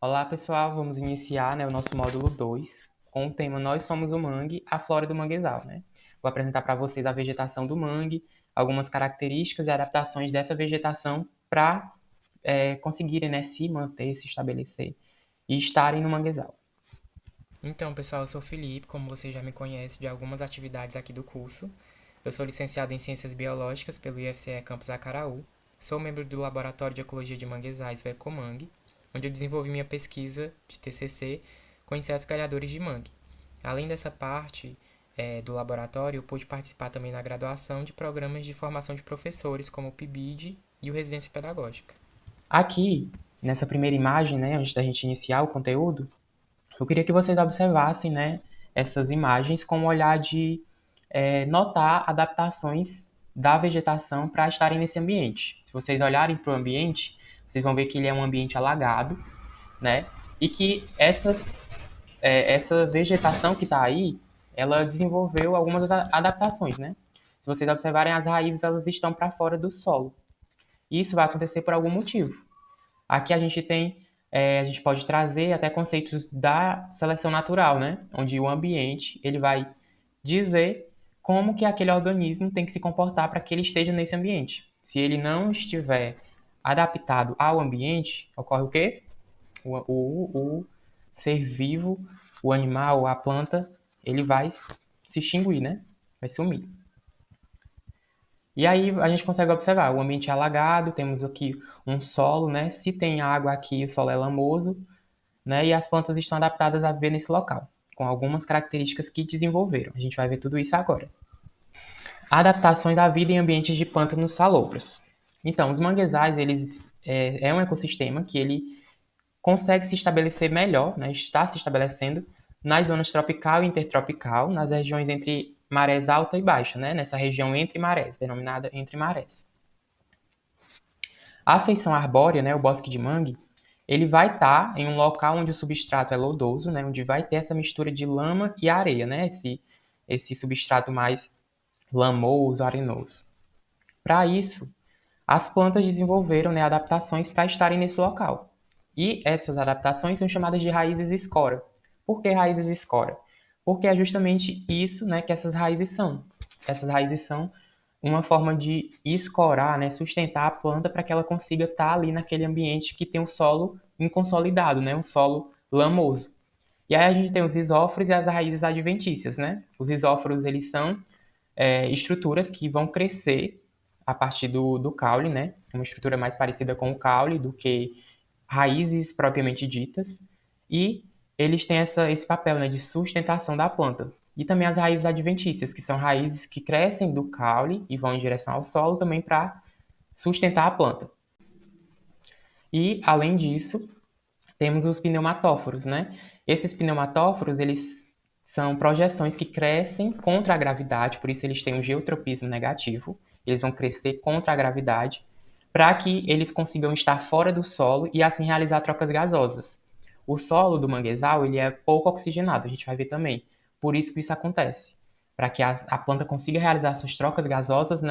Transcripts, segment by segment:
Olá, pessoal. Vamos iniciar, o nosso módulo 2 com o tema Nós somos o mangue, a flora do manguezal, né? Vou apresentar para vocês a vegetação do mangue, algumas características e adaptações dessa vegetação para conseguirem, se manter, se estabelecer e estarem no manguezal. Então, pessoal, eu sou o Felipe, como você já me conhece de algumas atividades aqui do curso. Eu sou licenciado em Ciências Biológicas pelo IFCE Campus Acaraú. Sou membro do Laboratório de Ecologia de Manguezais, o Ecomangue, onde eu desenvolvi minha pesquisa de TCC com insetos galhadores de mangue. Além dessa parte do laboratório, eu pude participar também na graduação de programas de formação de professores, como o PIBID e o Residência Pedagógica. Aqui, nessa primeira imagem, antes da gente iniciar o conteúdo, eu queria que vocês observassem, essas imagens com um olhar de notar adaptações da vegetação para estarem nesse ambiente. Se vocês olharem para o ambiente, vocês vão ver que ele é um ambiente alagado, né? E que essa vegetação que está aí, ela desenvolveu algumas adaptações, né? Se vocês observarem, as raízes elas estão para fora do solo. E isso vai acontecer por algum motivo. Aqui a gente pode trazer até conceitos da seleção natural, né? Onde o ambiente ele vai dizer como que aquele organismo tem que se comportar para que ele esteja nesse ambiente. Se ele não estiver adaptado ao ambiente, ocorre o quê? O ser vivo, o animal, a planta, ele vai se extinguir, né? Vai sumir. E aí a gente consegue observar, o ambiente é alagado, temos aqui um solo, né? Se tem água aqui, o solo é lamoso, né? E as plantas estão adaptadas a viver nesse local, com algumas características que desenvolveram. A gente vai ver tudo isso agora. Adaptações à vida em ambientes de pântanos salobros. Então, os manguezais, eles é um ecossistema que ele consegue se estabelecer melhor, né? Está se estabelecendo nas zonas tropical e intertropical, nas regiões entre marés alta e baixa, né? Nessa região entre marés, denominada entre marés. A feição arbórea, o bosque de mangue, ele vai estar em um local onde o substrato é lodoso, onde vai ter essa mistura de lama e areia, esse substrato mais lamoso, arenoso. Para isso, as plantas desenvolveram, adaptações para estarem nesse local. E essas adaptações são chamadas de raízes escora. Por que raízes escora? Porque é justamente isso, que essas raízes são. Essas raízes são uma forma de escorar, sustentar a planta para que ela consiga estar ali naquele ambiente que tem um solo inconsolidado, um solo lamoso. E aí a gente tem os rizóforos e as raízes adventícias, né? Os rizóforos, eles são estruturas que vão crescer a partir do caule, né? Uma estrutura mais parecida com o caule do que raízes propriamente ditas. E eles têm esse papel, de sustentação da planta. E também as raízes adventícias, que são raízes que crescem do caule e vão em direção ao solo também para sustentar a planta. E, além disso, temos os pneumatóforos, né? Esses pneumatóforos, eles são projeções que crescem contra a gravidade, por isso eles têm um geotropismo negativo. Eles vão crescer contra a gravidade para que eles consigam estar fora do solo e assim realizar trocas gasosas. O solo do manguezal ele é pouco oxigenado, a gente vai ver também. Por isso que isso acontece, para que a planta consiga realizar suas trocas gasosas,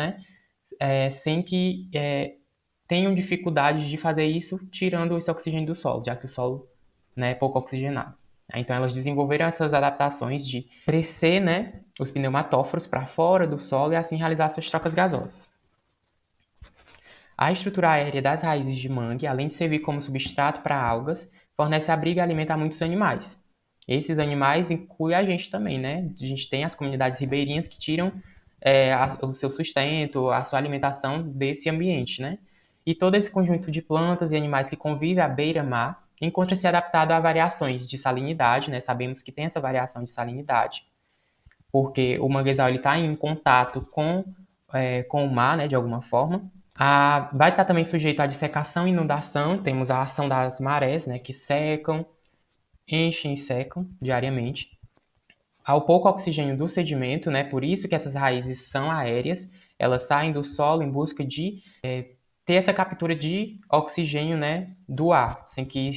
sem que tenham dificuldade de fazer isso tirando esse oxigênio do solo, já que o solo, é pouco oxigenado. Então elas desenvolveram essas adaptações de crescer, os pneumatóforos para fora do solo e assim realizar suas trocas gasosas. A estrutura aérea das raízes de mangue, além de servir como substrato para algas, fornece abrigo e alimento a muitos animais. Esses animais incluem a gente também, né? A gente tem as comunidades ribeirinhas que tiram o seu sustento, a sua alimentação desse ambiente, né? E todo esse conjunto de plantas e animais que convivem à beira-mar encontra-se adaptado a variações de salinidade, né? Sabemos que tem essa variação de salinidade, porque o manguezal está em contato com o mar, né, de alguma forma. Vai estar também sujeito à dissecação e inundação. Temos a ação das marés, né, que secam, enchem e secam diariamente. Ao pouco oxigênio do sedimento, né, por isso que essas raízes são aéreas, elas saem do solo em busca de ter essa captura de oxigênio, né, do ar, sem que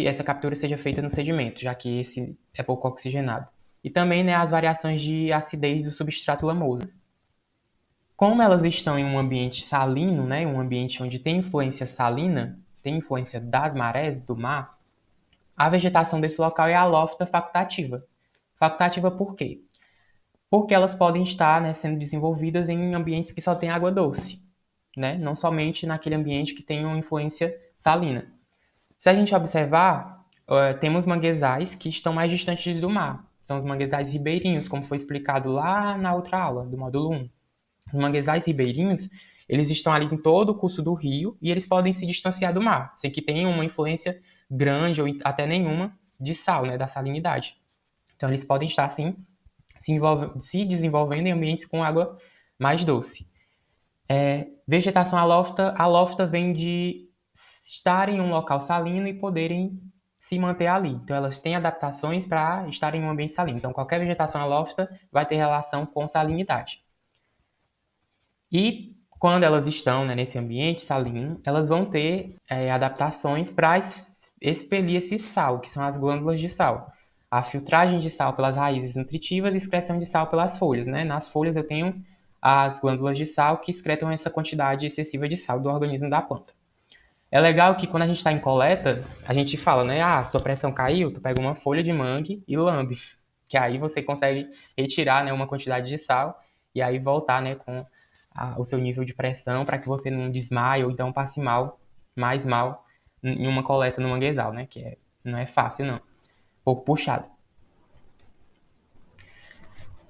essa captura seja feita no sedimento, já que esse é pouco oxigenado. E também, as variações de acidez do substrato lamoso. Como elas estão em um ambiente salino, um ambiente onde tem influência salina, tem influência das marés do mar, a vegetação desse local é alófita facultativa. Facultativa por quê? Porque elas podem estar, né, sendo desenvolvidas em ambientes que só tem água doce, né? Não somente naquele ambiente que tem uma influência salina. Se a gente observar, temos manguezais que estão mais distantes do mar. São os manguezais ribeirinhos, como foi explicado lá na outra aula, do módulo 1. Os manguezais ribeirinhos, eles estão ali em todo o curso do rio e eles podem se distanciar do mar, sem que tenham uma influência grande ou até nenhuma de sal, né, da salinidade. Então, eles podem estar, sim, se desenvolvendo em ambientes com água mais doce. Vegetação alófita, alófita vem de estar em um local salino e poderem se manter ali. Então, elas têm adaptações para estar em um ambiente salino. Então, qualquer vegetação alófita vai ter relação com salinidade. E quando elas estão, né, nesse ambiente salino, elas vão ter adaptações para expelir esse sal, que são as glândulas de sal. A filtragem de sal pelas raízes nutritivas e excreção de sal pelas folhas, né? Nas folhas eu tenho as glândulas de sal que excretam essa quantidade excessiva de sal do organismo da planta. É legal que quando a gente está em coleta, a gente fala, né? Ah, tua pressão caiu, tu pega uma folha de mangue e lambe. Que aí você consegue retirar, né, uma quantidade de sal e aí voltar, né, com o seu nível de pressão para que você não desmaie ou então passe mal, mais mal, em uma coleta no manguezal, né? Que não é fácil, não. Um pouco puxado.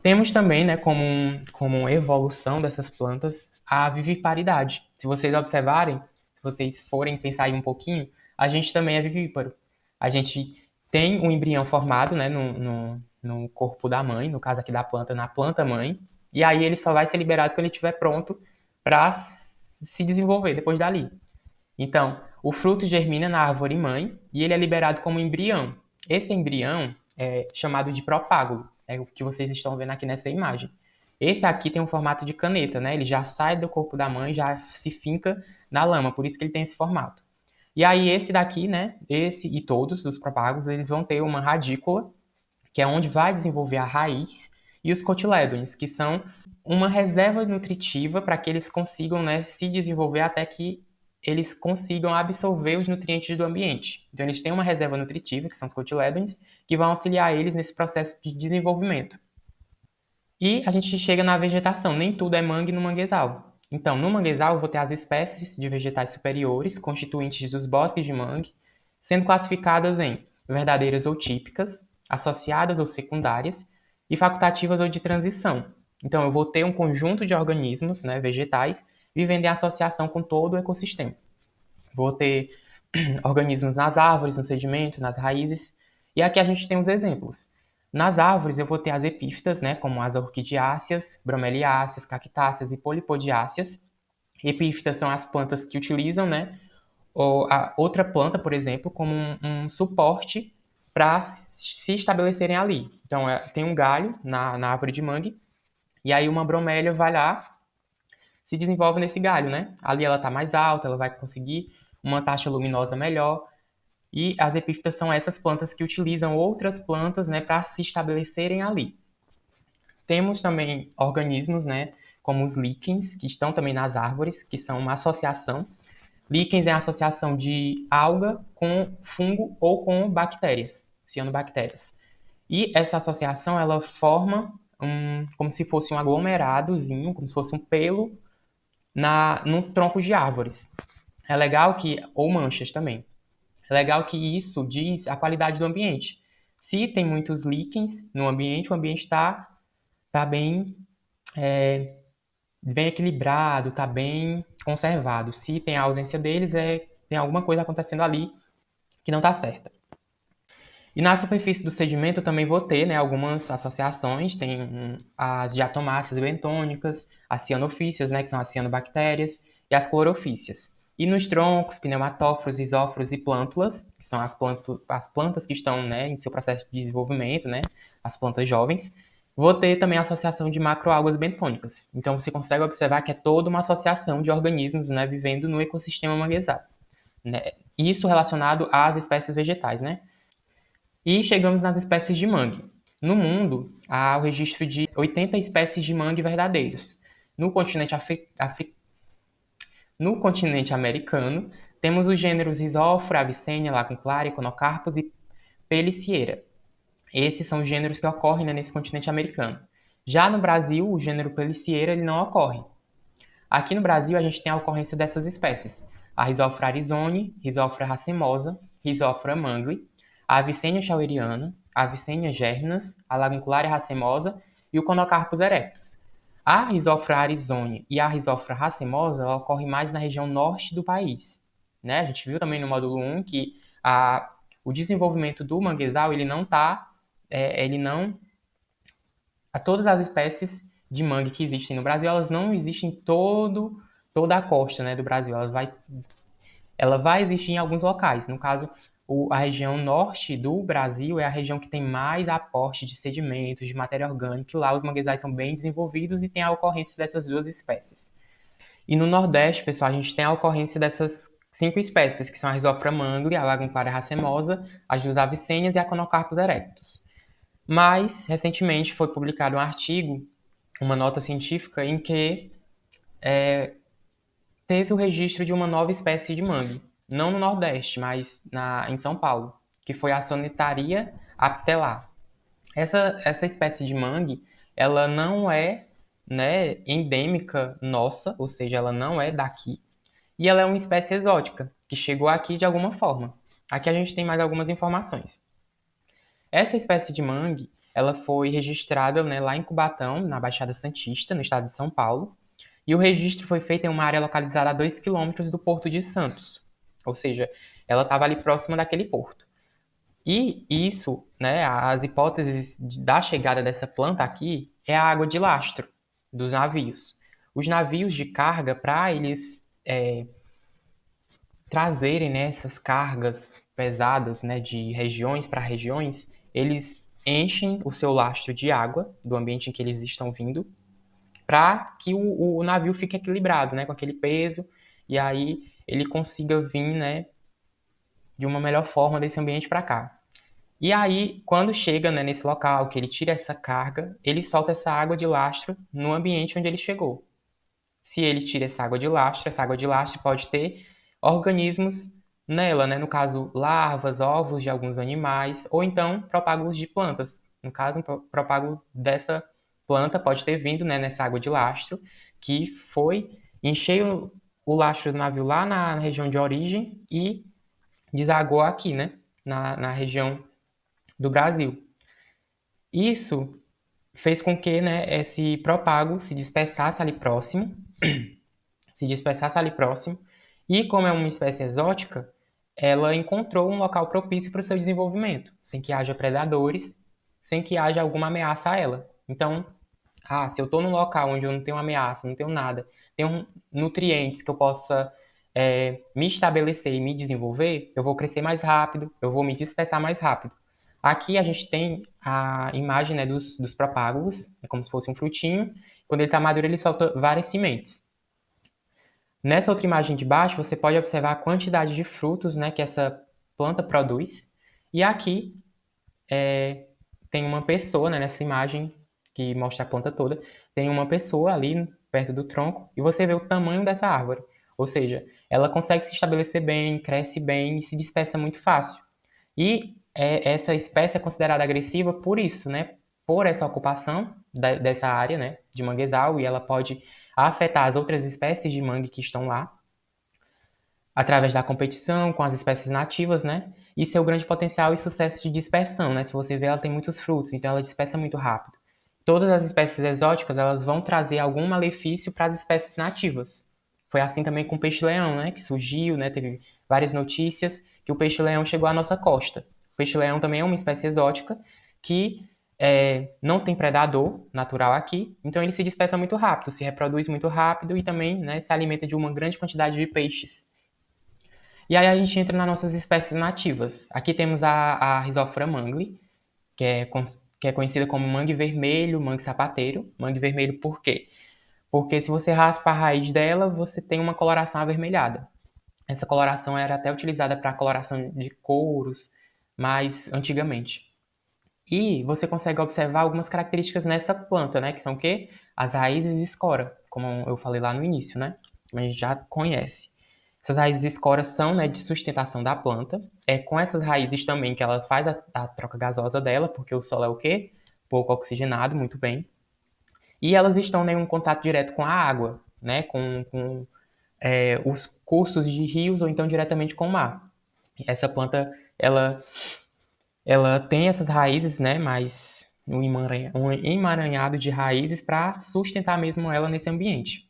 Temos também, né, como evolução dessas plantas, a viviparidade. Se vocês observarem, se vocês forem pensar aí um pouquinho, a gente também é vivíparo. A gente tem um embrião formado, né, no corpo da mãe, no caso aqui da planta, na planta mãe, e aí ele só vai ser liberado quando ele estiver pronto para se desenvolver depois dali. Então, o fruto germina na árvore mãe e ele é liberado como embrião. Esse embrião é chamado de propágulo, é o que vocês estão vendo aqui nessa imagem. Esse aqui tem um formato de caneta, né? Ele já sai do corpo da mãe, já se finca na lama, por isso que ele tem esse formato. E aí esse daqui, né? Esse e todos os propágulos, eles vão ter uma radícula, que é onde vai desenvolver a raiz, e os cotilédones, que são uma reserva nutritiva para que eles consigam, né, se desenvolver até que eles consigam absorver os nutrientes do ambiente. Então, eles têm uma reserva nutritiva, que são os cotilédones, que vão auxiliar eles nesse processo de desenvolvimento. E a gente chega na vegetação, nem tudo é mangue no manguezal. Então, no manguezal, eu vou ter as espécies de vegetais superiores, constituintes dos bosques de mangue, sendo classificadas em verdadeiras ou típicas, associadas ou secundárias, e facultativas ou de transição. Então, eu vou ter um conjunto de organismos, né, vegetais, vivendo em associação com todo o ecossistema. Vou ter organismos nas árvores, no sedimento, nas raízes. E aqui a gente tem os exemplos. Nas árvores eu vou ter as epífitas, né, como as orquidiáceas, bromeliáceas, cactáceas e polipodiáceas. Epífitas são as plantas que utilizam, né, ou a outra planta, por exemplo, como um suporte para se estabelecerem ali. Então, tem um galho na árvore de mangue, e aí uma bromélia vai lá, se desenvolve nesse galho, né? Ali ela está mais alta, ela vai conseguir uma taxa luminosa melhor. E as epífitas são essas plantas que utilizam outras plantas, né, para se estabelecerem ali. Temos também organismos, né, como os líquens, que estão também nas árvores, que são uma associação. Líquens é a associação de alga com fungo ou com bactérias, cianobactérias. E essa associação, ela forma como se fosse um aglomeradozinho, como se fosse um pelo no tronco de árvores. É legal que, ou manchas também. É legal que isso diz a qualidade do ambiente. Se tem muitos líquens no ambiente, o ambiente está bem, bem equilibrado, está bem conservado. Se tem a ausência deles, tem alguma coisa acontecendo ali que não está certa. E na superfície do sedimento eu também vou ter, né, algumas associações, tem as diatomáceas bentônicas, as cianofícias, né, que são as cianobactérias, e as clorofícias. E nos troncos, pneumatóforos, isóforos e plântulas, que são as plantas que estão, né, em seu processo de desenvolvimento, né, as plantas jovens, vou ter também a associação de macroalgas bentônicas. Então você consegue observar que é toda uma associação de organismos, né, vivendo no ecossistema manguezal. Né? Isso relacionado às espécies vegetais, né? E chegamos nas espécies de mangue. No mundo, há o registro de 80 espécies de mangue verdadeiros. No continente americano, Temos os gêneros Rhizophyra, Avicennia, Lacunclaria, Econocarpus e Pelicieira. Esses são os gêneros que ocorrem, né, nesse continente americano. Já no Brasil, o gênero Pelicieira ele não ocorre. Aqui no Brasil, a gente tem a ocorrência dessas espécies. A Rhizophyra arizone, Rhizophyra racemosa, Rhizophyra mangli, a Avicennia schaueriana, a Avicennia germinans, a Laguncularia racemosa e o Conocarpus erectus. A Rhizophyra arizone e a Rhizophyra racemosa ela ocorre mais na região norte do país. Né? A gente viu também no módulo 1 que o desenvolvimento do manguezal ele não todas as espécies de mangue que existem no Brasil, elas não existem em toda a costa, né, do Brasil. Ela vai existir em alguns locais. No caso, a região norte do Brasil é a região que tem mais aporte de sedimentos, de matéria orgânica, e lá os manguezais são bem desenvolvidos e tem a ocorrência dessas duas espécies. E no Nordeste, pessoal, a gente tem a ocorrência dessas 5 espécies, que são a Rhizophyra mangli, a Lagunclaria racemosa, as duas Avicennias e a Conocarpus erectus. Mas, recentemente, foi publicado um artigo, uma nota científica, em que teve o registro de uma nova espécie de mangue. Não no Nordeste, mas em São Paulo, que foi a Sonetaria aptelar. Essa espécie de mangue, ela não é, né, endêmica nossa, ou seja, ela não é daqui, e ela é uma espécie exótica, que chegou aqui de alguma forma. Aqui a gente tem mais algumas informações. Essa espécie de mangue, ela foi registrada, né, lá em Cubatão, na Baixada Santista, no estado de São Paulo, e o registro foi feito em uma área localizada a 2 quilômetros do Porto de Santos, ou seja, ela estava ali próxima daquele porto. E isso, né, as hipóteses da chegada dessa planta aqui é a água de lastro dos navios. Os navios de carga, para eles trazerem, né, essas cargas pesadas, né, de regiões para regiões, eles enchem o seu lastro de água do ambiente em que eles estão vindo, para que o navio fique equilibrado, né, com aquele peso, e aí ele consiga vir, né, de uma melhor forma desse ambiente para cá. E aí, quando chega, né, nesse local, que ele tira essa carga, ele solta essa água de lastro no ambiente onde ele chegou. Se ele tira essa água de lastro pode ter organismos nela, né? No caso, larvas, ovos de alguns animais, ou então propágulos de plantas. No caso, um propágulo dessa planta pode ter vindo, né, nessa água de lastro, que foi encher o lastro do navio lá na região de origem e desagou aqui, né, na região do Brasil. Isso fez com que, né, esse propágulo se dispersasse ali próximo, e como é uma espécie exótica, ela encontrou um local propício para o seu desenvolvimento, sem que haja predadores, sem que haja alguma ameaça a ela. Então, se eu estou num local onde eu não tenho ameaça, não tenho nada, tenho nutrientes que eu possa me estabelecer e me desenvolver, eu vou crescer mais rápido, eu vou me dispersar mais rápido. Aqui a gente tem a imagem, né, dos propágulos, é como se fosse um frutinho. Quando ele está maduro, ele solta várias sementes. Nessa outra imagem de baixo, você pode observar a quantidade de frutos, né, que essa planta produz. E aqui tem uma pessoa, né, nessa imagem que mostra a planta toda, tem uma pessoa ali perto do tronco e você vê o tamanho dessa árvore. Ou seja, ela consegue se estabelecer bem, cresce bem e se dispersa muito fácil. E essa espécie é considerada agressiva por isso, né? Por essa ocupação dessa área, né, de manguezal, e ela pode afetar as outras espécies de mangue que estão lá, através da competição com as espécies nativas, né? E seu grande potencial e sucesso de dispersão, né? Se você vê, ela tem muitos frutos, então ela dispersa muito rápido. Todas as espécies exóticas, elas vão trazer algum malefício para as espécies nativas. Foi assim também com o peixe-leão, né? Que surgiu, né? Teve várias notícias que o peixe-leão chegou à nossa costa. O peixe-leão também é uma espécie exótica que não tem predador natural aqui, então ele se dispersa muito rápido, se reproduz muito rápido e também, né, se alimenta de uma grande quantidade de peixes. E aí a gente entra nas nossas espécies nativas. Aqui temos a Rhizophyra mangli, que é conhecida como mangue vermelho, mangue sapateiro. Mangue vermelho por quê? Porque se você raspa a raiz dela, você tem uma coloração avermelhada. Essa coloração era até utilizada para coloração de couros, mais antigamente. E você consegue observar algumas características nessa planta, né? Que são o quê? As raízes e escora, como eu falei lá no início, né? A gente já conhece. Essas raízes escoras são, né, de sustentação da planta. É com essas raízes também que ela faz a troca gasosa dela, porque o solo é o quê? Pouco oxigenado, muito bem. E elas estão né, em um contato direto com a água, né, com os cursos de rios ou então diretamente com o mar. Essa planta, ela tem essas raízes, né, mais um emaranhado de raízes para sustentar mesmo ela nesse ambiente.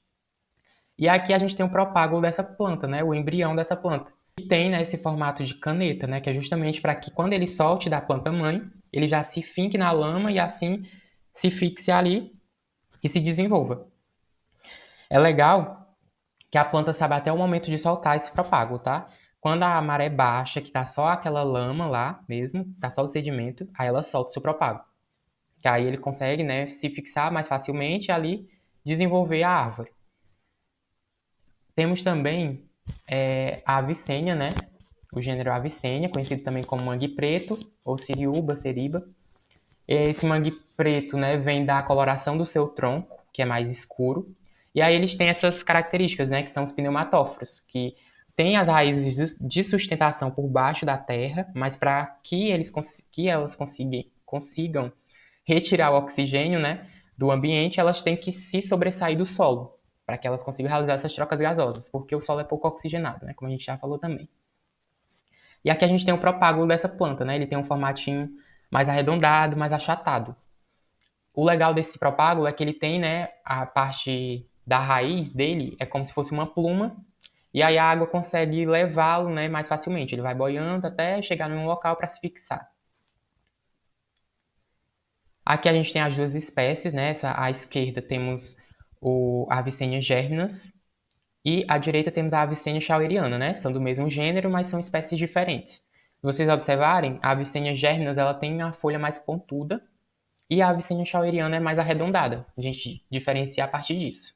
E aqui a gente tem o propágulo dessa planta, né, o embrião dessa planta. E tem né, esse formato de caneta, né, que é justamente para que quando ele solte da planta mãe, ele já se finque na lama e assim se fixe ali e se desenvolva. É legal que a planta sabe até o momento de soltar esse propágulo, tá? Quando a maré baixa, que tá só aquela lama lá mesmo, tá só o sedimento, aí ela solta o seu propágulo. Que aí ele consegue, né, se fixar mais facilmente e ali desenvolver a árvore. Temos também a avicênia, né? O gênero Avicênia, conhecido também como mangue preto ou siriúba, seriba. Esse mangue preto, né, vem da coloração do seu tronco, que é mais escuro. E aí eles têm essas características, né, que são os pneumatóforos, que têm as raízes de sustentação por baixo da terra, mas para que elas consigam retirar o oxigênio, né, do ambiente, elas têm que se sobressair do solo, para que elas consigam realizar essas trocas gasosas, porque o solo é pouco oxigenado, né, como a gente já falou também. E aqui a gente tem o propágulo dessa planta, né, ele tem um formatinho mais arredondado, mais achatado. O legal desse propágulo é que ele tem, né, a parte da raiz dele é como se fosse uma pluma, e aí a água consegue levá-lo, né, mais facilmente. Ele vai boiando até chegar num local para se fixar. Aqui a gente tem as duas espécies, né? À esquerda temos a Avicennia germinas e à direita temos a Avicennia shaueriana, né? São do mesmo gênero, mas são espécies diferentes. Se vocês observarem, a Avicennia germinas ela tem a folha mais pontuda e a Avicennia shaueriana é mais arredondada. A gente diferencia a partir disso.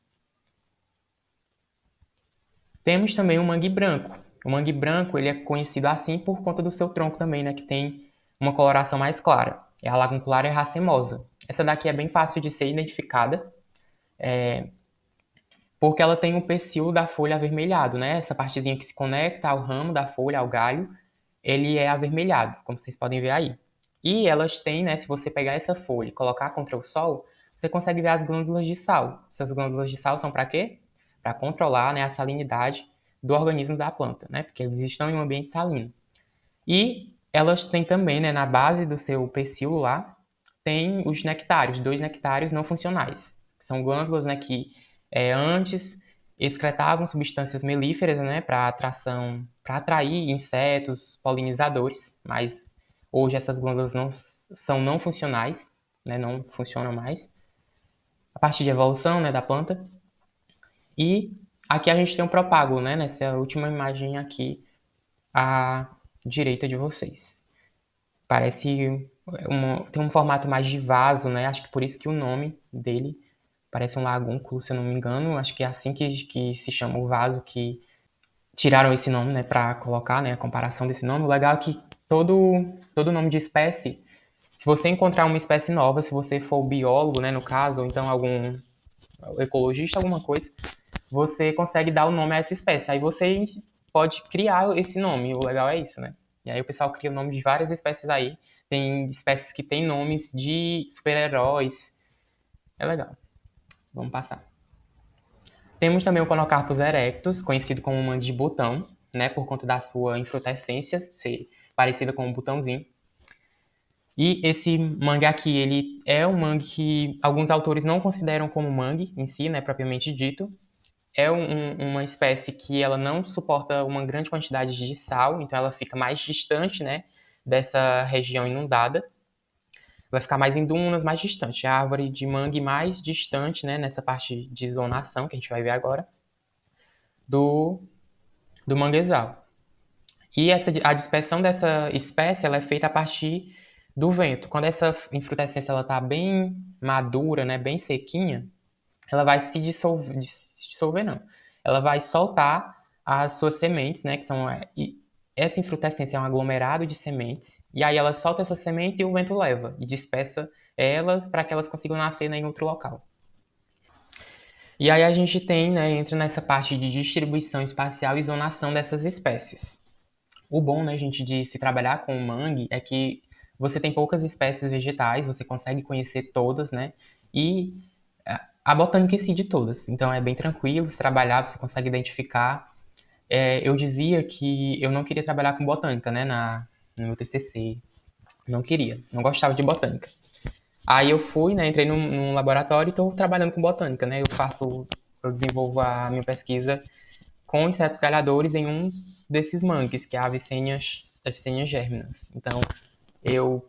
Temos também o mangue branco. O mangue branco ele é conhecido assim por conta do seu tronco também, né? Que tem uma coloração mais clara. É a laguncular e racemosa. Essa daqui é bem fácil de ser identificada, porque ela tem o pecíolo da folha avermelhado, né? Essa partezinha que se conecta ao ramo da folha, ao galho, ele é avermelhado, como vocês podem ver aí. E elas têm, né? Se você pegar essa folha e colocar contra o sol, você consegue ver as glândulas de sal. Essas glândulas de sal são para quê? Para controlar, né, a salinidade do organismo da planta, né? Porque eles estão em um ambiente salino. E elas têm também, né, na base do seu pecíolo lá, tem os nectários, 2 nectários não funcionais, que são glândulas, né, que antes excretavam substâncias melíferas, né, para atrair insetos, polinizadores, mas hoje essas glândulas não funcionais, né, não funcionam mais, a partir de evolução, né, da planta. E aqui a gente tem um propágulo, né, nessa última imagem aqui à direita de vocês. Parece tem um formato mais de vaso, né? Acho que por isso que o nome dele parece um lagúnculo, se eu não me engano. Acho que é assim que se chama o vaso, que tiraram esse nome, né, para colocar, né, a comparação desse nome. O legal é que todo nome de espécie, se você encontrar uma espécie nova, se você for biólogo, né, no caso, ou então algum ecologista, alguma coisa, você consegue dar o nome a essa espécie. Aí você pode criar esse nome. O legal é isso, né? E aí o pessoal cria o nome de várias espécies aí. Tem espécies que têm nomes de super-heróis. É legal. Vamos passar. Temos também o Conocarpus erectus, conhecido como mangue de botão, né? Por conta da sua inflorescência ser parecida com um botãozinho. E esse mangue aqui, ele é um mangue que alguns autores não consideram como mangue em si, né? Propriamente dito. É uma espécie que ela não suporta uma grande quantidade de sal, então ela fica mais distante, né, dessa região inundada. Vai ficar mais em dunas, mais distante. É a árvore de mangue mais distante, né, nessa parte de zonação, que a gente vai ver agora, do, do manguezal. E a dispersão dessa espécie ela é feita a partir do vento. Quando essa infrutescência está bem madura, né, bem sequinha, ela vai se dissolver não. Ela vai soltar as suas sementes, né, que são essa infrutescência é um aglomerado de sementes, e aí ela solta essas sementes e o vento leva e dispersa elas para que elas consigam nascer, né, em outro local. E aí a gente tem, né, entra nessa parte de distribuição espacial e zonação dessas espécies. O bom, né, gente, de se trabalhar com o mangue é que você tem poucas espécies vegetais, você consegue conhecer todas, né? E a botânica em si de todas. Então é bem tranquilo se trabalhar, você consegue identificar. Eu dizia que eu não queria trabalhar com botânica, né, no meu TCC. Não queria, não gostava de botânica. Aí eu fui, né, entrei num laboratório e estou trabalhando com botânica, né? Eu desenvolvo a minha pesquisa com insetos galhadores em um desses mangues, que é a Avicennia germinans. Então,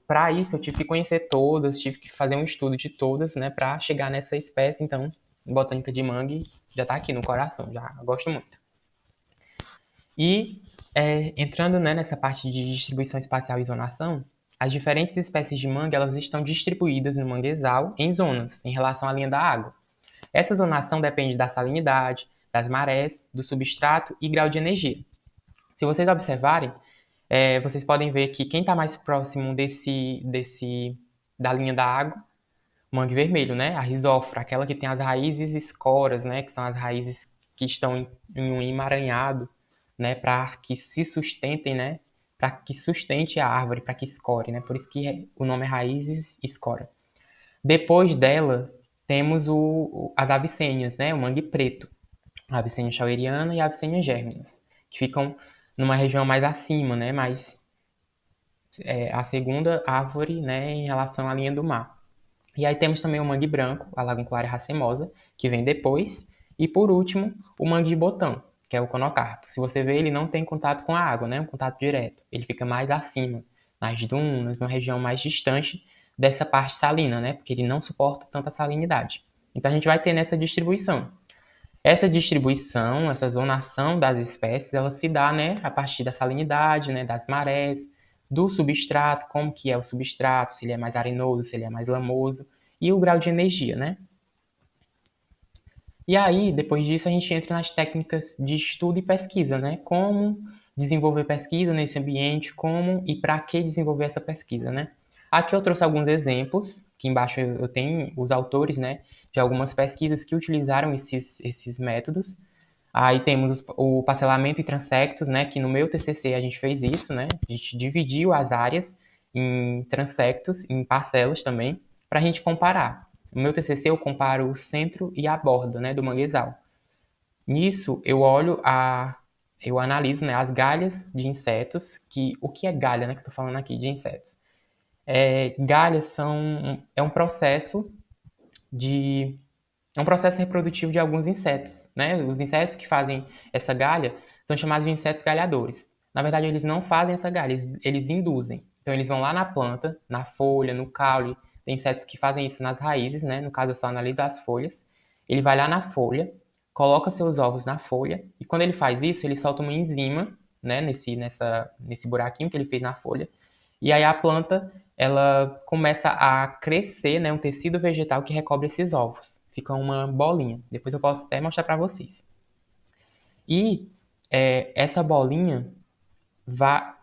para isso, eu tive que conhecer todas, tive que fazer um estudo de todas, né, para chegar nessa espécie. Então, botânica de mangue já está aqui no coração, já gosto muito. E entrando, né, nessa parte de distribuição espacial e zonação, as diferentes espécies de mangue elas estão distribuídas no manguezal em zonas, em relação à linha da água. Essa zonação depende da salinidade, das marés, do substrato e grau de energia. Se vocês observarem, vocês podem ver que quem está mais próximo da linha da água, o mangue vermelho, né? A risófora, aquela que tem as raízes escoras, né? Que são as raízes que estão em um emaranhado, né? Para que se sustentem, né? Para que sustente a árvore, para que escore, né? Por isso que o nome é raízes escora. Depois dela, temos as avicênias, né? O mangue preto, a Avicennia schaueriana e a Avicennia germinas, que ficam numa região mais acima, né? Mais a segunda árvore, né? Em relação à linha do mar. E aí temos também o mangue branco, a Laguncularia racemosa, que vem depois. E por último, o mangue de botão, que é o conocarpo. Se você ver, ele não tem contato com a água, né? Um contato direto. Ele fica mais acima, nas dunas, numa região mais distante dessa parte salina, né? Porque ele não suporta tanta salinidade. Então a gente vai ter nessa distribuição. Essa distribuição, essa zonação das espécies, ela se dá, né, a partir da salinidade, né, das marés, do substrato, como que é o substrato, se ele é mais arenoso, se ele é mais lamoso, e o grau de energia, né? E aí, depois disso, a gente entra nas técnicas de estudo e pesquisa, né? Como desenvolver pesquisa nesse ambiente, como e para que desenvolver essa pesquisa, né? Aqui eu trouxe alguns exemplos, que embaixo eu tenho os autores, né, de algumas pesquisas que utilizaram esses métodos. Aí temos o parcelamento em transectos, né, que no meu TCC a gente fez isso, né? A gente dividiu as áreas em transectos, em parcelas também, para a gente comparar. No meu TCC eu comparo o centro e a borda, né, do manguezal. Nisso eu analiso, né, as galhas de insetos, o que é galha, né, que eu tô falando aqui de insetos. Galhas é um processo de é um processo reprodutivo de alguns insetos, né? Os insetos que fazem essa galha são chamados de insetos galhadores. Na verdade, eles não fazem essa galha, eles induzem. Então, eles vão lá na planta, na folha, no caule. Tem insetos que fazem isso nas raízes, né? No caso, eu só analiso as folhas. Ele vai lá na folha, coloca seus ovos na folha, e quando ele faz isso, ele solta uma enzima, né? Nesse buraquinho que ele fez na folha. E aí a planta, ela começa a crescer, né? Um tecido vegetal que recobre esses ovos. Fica uma bolinha. Depois eu posso até mostrar para vocês. E essa bolinha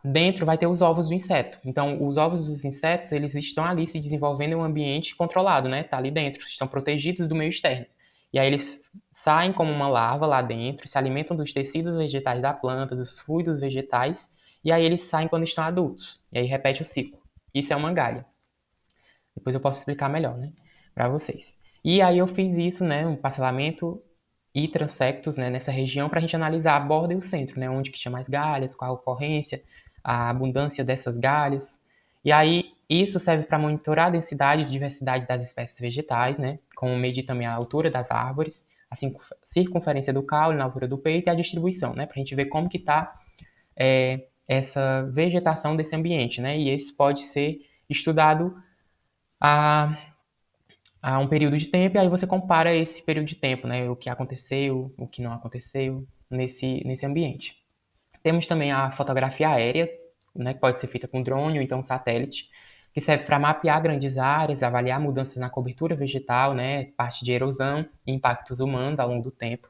dentro vai ter os ovos do inseto. Então, os ovos dos insetos, eles estão ali se desenvolvendo em um ambiente controlado, né? Tá ali dentro, estão protegidos do meio externo. E aí eles saem como uma larva lá dentro, se alimentam dos tecidos vegetais da planta, dos fluidos vegetais, e aí eles saem quando estão adultos. E aí repete o ciclo. Isso é uma galha. Depois eu posso explicar melhor, né, para vocês. E aí eu fiz isso, né, um parcelamento e transectos, né, nessa região para a gente analisar a borda e o centro, né, onde que tinha mais galhas, qual a ocorrência, a abundância dessas galhas. E aí isso serve para monitorar a densidade e diversidade das espécies vegetais, né, como medir também a altura das árvores, a circunferência do caule na altura do peito e a distribuição, né, para a gente ver como que está essa vegetação desse ambiente, né, e esse pode ser estudado a um período de tempo, e aí você compara esse período de tempo, né? O que aconteceu, o que não aconteceu nesse ambiente. Temos também a fotografia aérea, né, que pode ser feita com drone ou então satélite, que serve para mapear grandes áreas, avaliar mudanças na cobertura vegetal, né, parte de erosão e impactos humanos ao longo do tempo.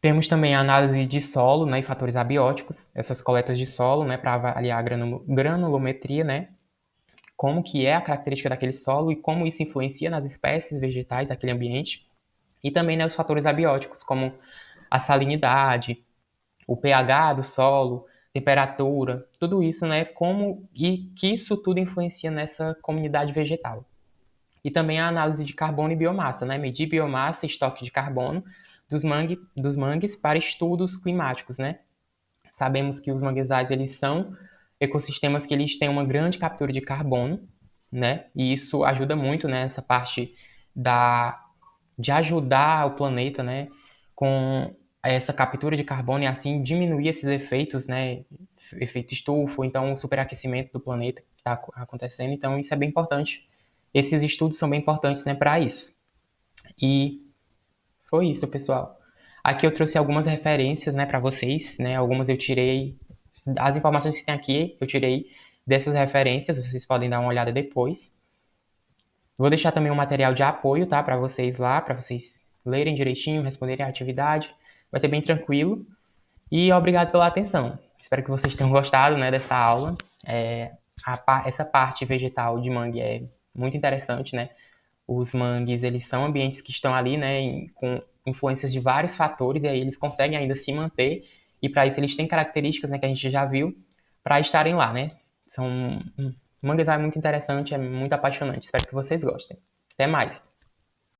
Temos também a análise de solo, né, e fatores abióticos, essas coletas de solo, né, para avaliar a granulometria, né, como que é a característica daquele solo e como isso influencia nas espécies vegetais daquele ambiente. E também, né, os fatores abióticos, como a salinidade, o pH do solo, temperatura, tudo isso, né, como e que isso tudo influencia nessa comunidade vegetal. E também a análise de carbono e biomassa, né, medir biomassa e estoque de carbono dos mangues para estudos climáticos, né. Sabemos que os manguezais eles são ecossistemas que eles têm uma grande captura de carbono, né, e isso ajuda muito nessa parte da de ajudar o planeta, né, com essa captura de carbono e assim diminuir esses efeitos, né, efeito estufa, ou então o superaquecimento do planeta que está acontecendo. Então isso é bem importante. Esses estudos são bem importantes, né, para isso. E foi isso, pessoal. Aqui eu trouxe algumas referências, né, para vocês, né? Algumas eu tirei, as informações que tem aqui eu tirei dessas referências. Vocês podem dar uma olhada depois. Vou deixar também um material de apoio, tá, para vocês lá, para vocês lerem direitinho, responderem a atividade. Vai ser bem tranquilo. E obrigado pela atenção. Espero que vocês tenham gostado, né, dessa aula. Essa parte vegetal de mangue é muito interessante, né? Os mangues, eles são ambientes que estão ali, né, com influências de vários fatores, e aí eles conseguem ainda se manter, e para isso eles têm características, né, que a gente já viu, para estarem lá, né? São, manguezal é muito interessante, é muito apaixonante. Espero que vocês gostem. Até mais!